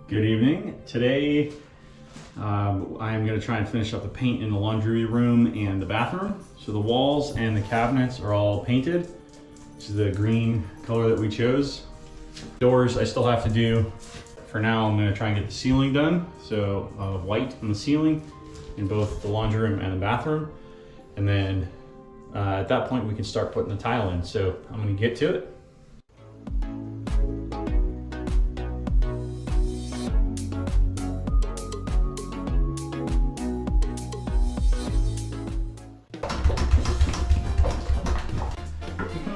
Good evening. Today I'm going to try and finish up the paint in the laundry room and the bathroom. So the walls and the cabinets are all painted. This is the green color that we chose. Doors I still have to do. For now I'm going to try and get the ceiling done. So white on the ceiling in both the laundry room and the bathroom. And then at that point we can start putting the tile in. So I'm going to get to it.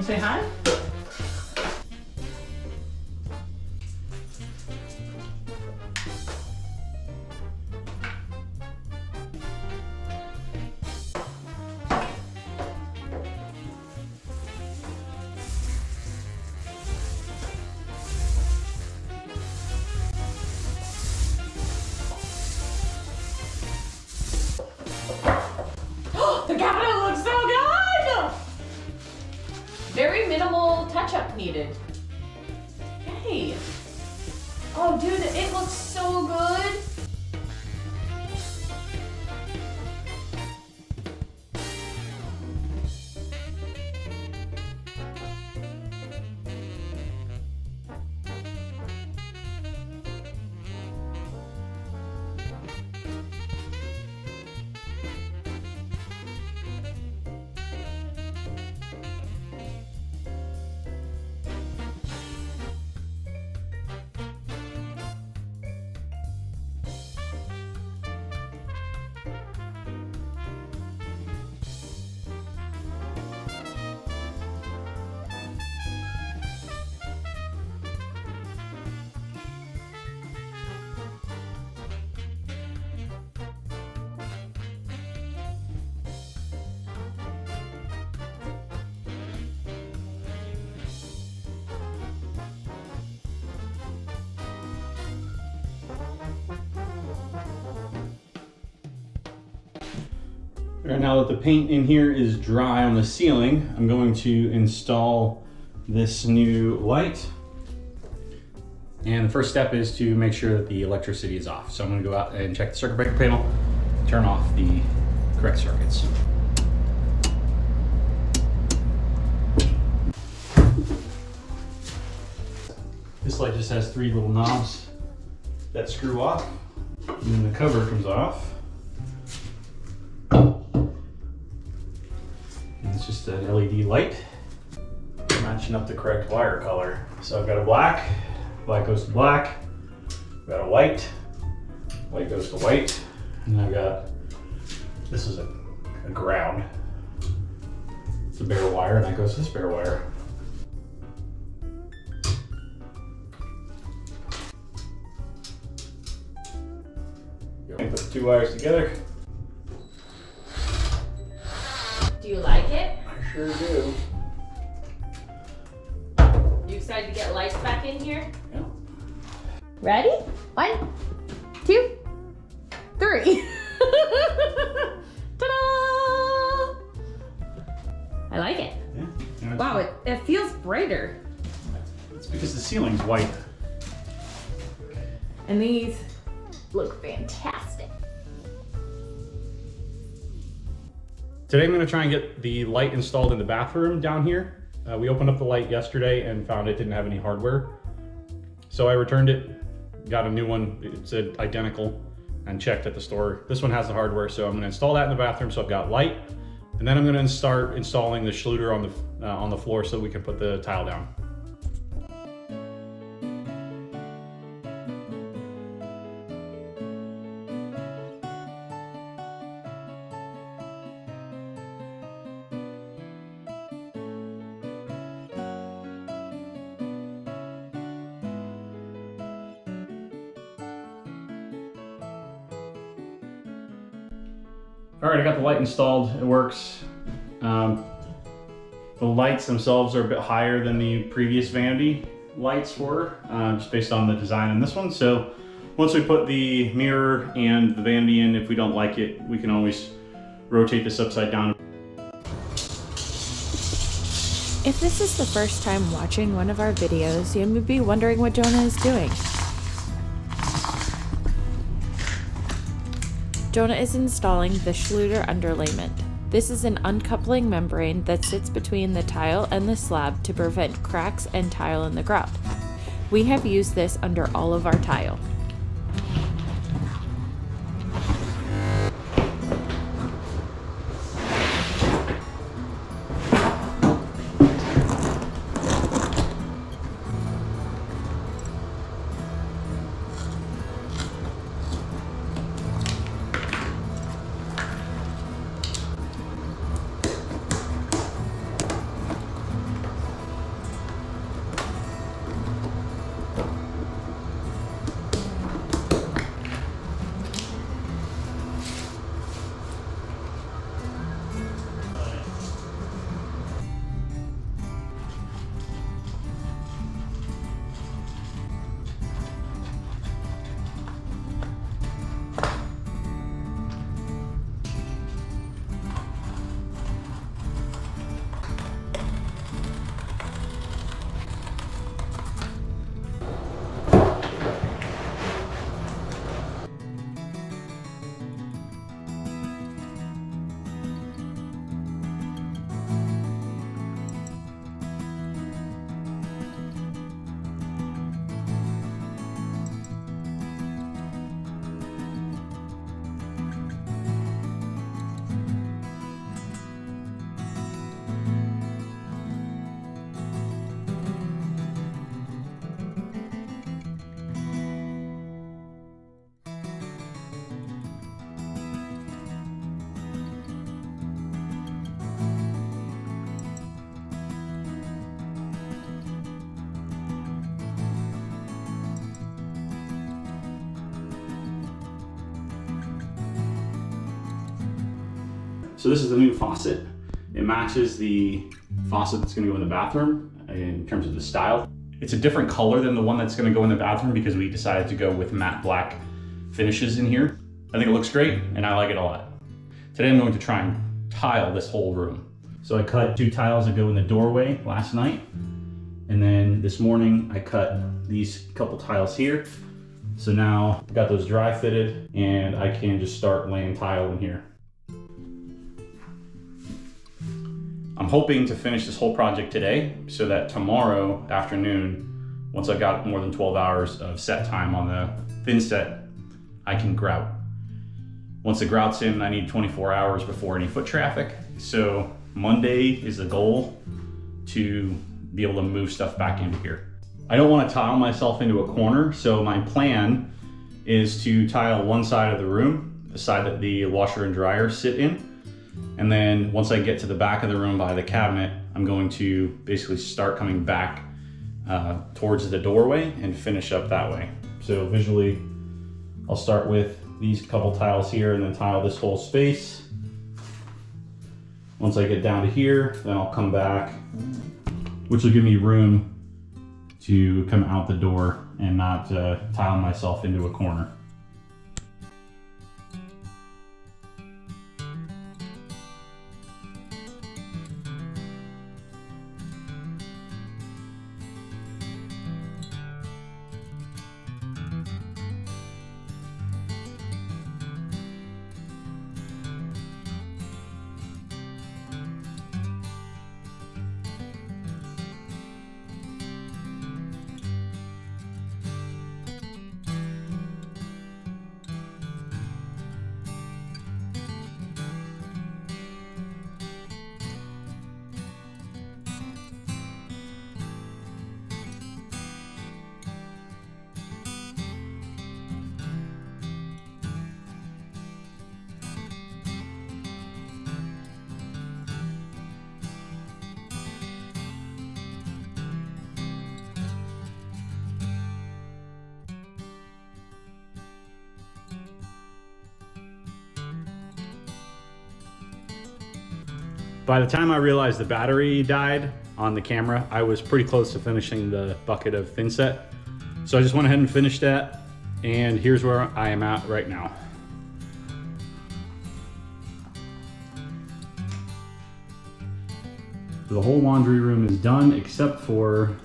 Say hi. The cabinet looks so good! Very minimal touch-up needed. Yay! Oh, dude, it looks so good. Alright, now that the paint in here is dry on the ceiling, I'm going to install this new light. And the first step is to make sure that the electricity is off. So I'm going to go out and check the circuit breaker panel, turn off the correct circuits. This light just has 3 little knobs that screw off, and then the cover comes off. It's just an LED light matching up the correct wire color. So I've got a black goes to black, I've got a white goes to white, and I've got, this is a ground. It's a bare wire, and that goes to this bare wire. Put the 2 wires together. Do you like it? I sure do. You excited to get lights back in here? Yeah. Ready? 1, 2, 3. Ta-da! I like it. Yeah. Wow, it feels brighter. It's because the ceiling's white. And these look fantastic. Today I'm going to try and get the light installed in the bathroom down here. We opened up the light yesterday and found it didn't have any hardware. So I returned it, got a new one. It said identical, and checked at the store. This one has the hardware, so I'm going to install that in the bathroom so I've got light. And then I'm going to start installing the Schluter on the floor so we can put the tile down. All right, I got the light installed, it works. The lights themselves are a bit higher than the previous vanity lights were, just based on the design in this one. So once we put the mirror and the vanity in, if we don't like it, we can always rotate this upside down. If this is the first time watching one of our videos, you may be wondering what Jonah is doing. Jonah is installing the Schluter underlayment. This is an uncoupling membrane that sits between the tile and the slab to prevent cracks and tile in the grout. We have used this under all of our tile. So this is the new faucet. It matches the faucet that's gonna go in the bathroom in terms of the style. It's a different color than the one that's gonna go in the bathroom because we decided to go with matte black finishes in here. I think it looks great and I like it a lot. Today I'm going to try and tile this whole room. So I cut 2 tiles that go in the doorway last night. And then this morning I cut these couple tiles here. So now I've got those dry fitted and I can just start laying tile in here. I'm hoping to finish this whole project today so that tomorrow afternoon, once I've got more than 12 hours of set time on the thin set, I can grout. Once the grout's in, I need 24 hours before any foot traffic. So Monday is the goal to be able to move stuff back into here. I don't want to tile myself into a corner, so my plan is to tile one side of the room, the side that the washer and dryer sit in. And then once I get to the back of the room by the cabinet, I'm going to basically start coming back towards the doorway and finish up that way. So visually, I'll start with these couple tiles here and then tile this whole space. Once I get down to here, then I'll come back, which will give me room to come out the door and not tile myself into a corner. By the time I realized the battery died on the camera, I was pretty close to finishing the bucket of thin set. So I just went ahead and finished that, and here's where I am at right now. The whole laundry room is done except for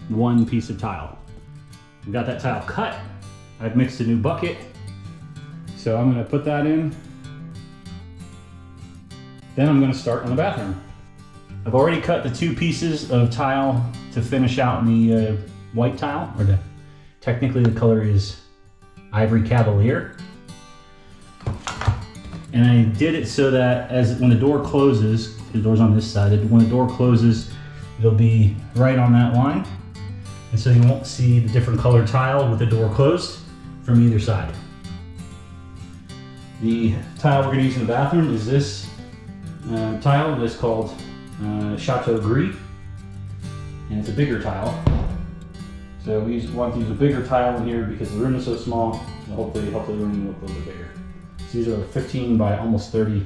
one piece of tile. I've got that tile cut. I've mixed a new bucket, so I'm gonna put that in. Then I'm gonna start on the bathroom. I've already cut the 2 pieces of tile to finish out the white tile, or technically the color is Ivory Cavalier. And I did it so that when the door closes, the door's on this side, when the door closes, it'll be right on that line. And so you won't see the different colored tile with the door closed from either side. The tile we're gonna use in the bathroom is this tile that's called Chateau Gris, and it's a bigger tile. So we want to use a bigger tile in here because the room is so small, and hopefully help the room look a little bit bigger. So these are 15 by almost 30.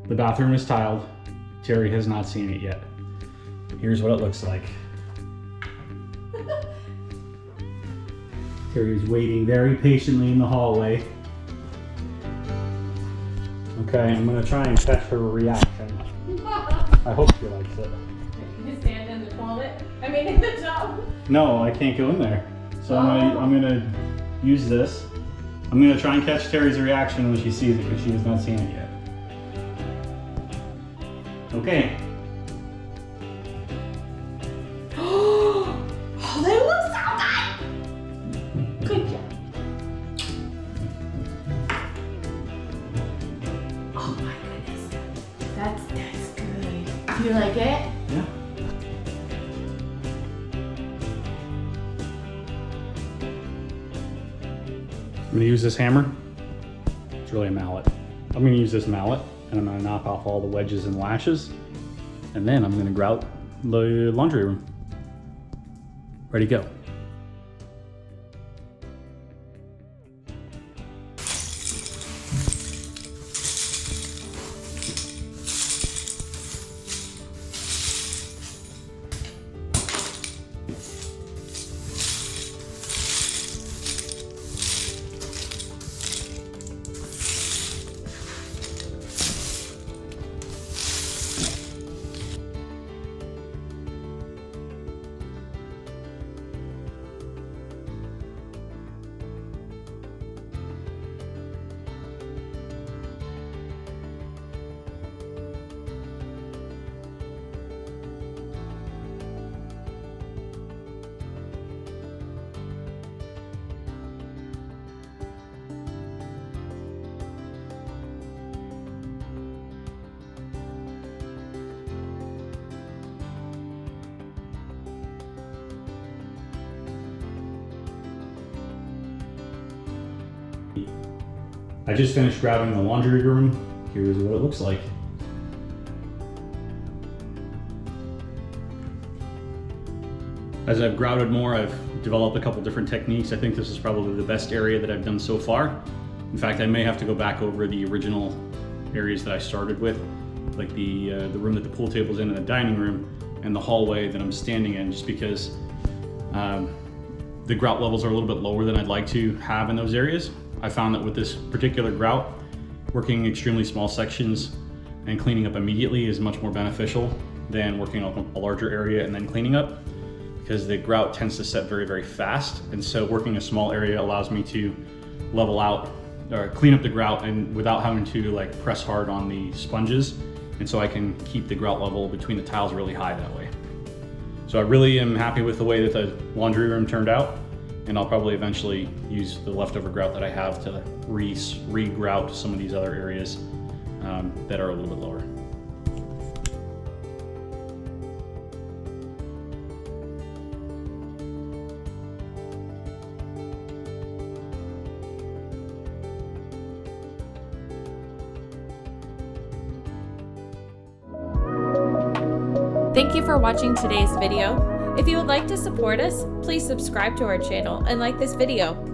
The bathroom is tiled. Terry has not seen it yet. Here's what it looks like. Terry's waiting very patiently in the hallway. Okay, I'm gonna try and catch her reaction. I hope she likes it. You stand in the toilet? I mean, in the tub. No, I can't go in there. So I'm gonna use this. I'm gonna try and catch Terry's reaction when she sees it, because she has not seen it yet. Okay. Oh, they look so good! Good job. Oh my goodness. That's good. You like it? Yeah. I'm gonna use this hammer. It's really a mallet. I'm gonna use this mallet and I'm gonna knock off all the wedges and lashes. And then I'm gonna grout the laundry room. Ready to go. I just finished grouting the laundry room. Here's what it looks like. As I've grouted more, I've developed a couple different techniques. I think this is probably the best area that I've done so far. In fact, I may have to go back over the original areas that I started with, like the room that the pool table's in and the dining room and the hallway that I'm standing in, just because the grout levels are a little bit lower than I'd like to have in those areas. I found that with this particular grout, working extremely small sections and cleaning up immediately is much more beneficial than working on a larger area and then cleaning up, because the grout tends to set very, very fast. And so working a small area allows me to level out or clean up the grout and without having to like press hard on the sponges. And so I can keep the grout level between the tiles really high that way. So I really am happy with the way that the laundry room turned out, and I'll probably eventually use the leftover grout that I have to re-grout some of these other areas that are a little bit lower. Thank you for watching today's video. If you would like to support us, please subscribe to our channel and like this video.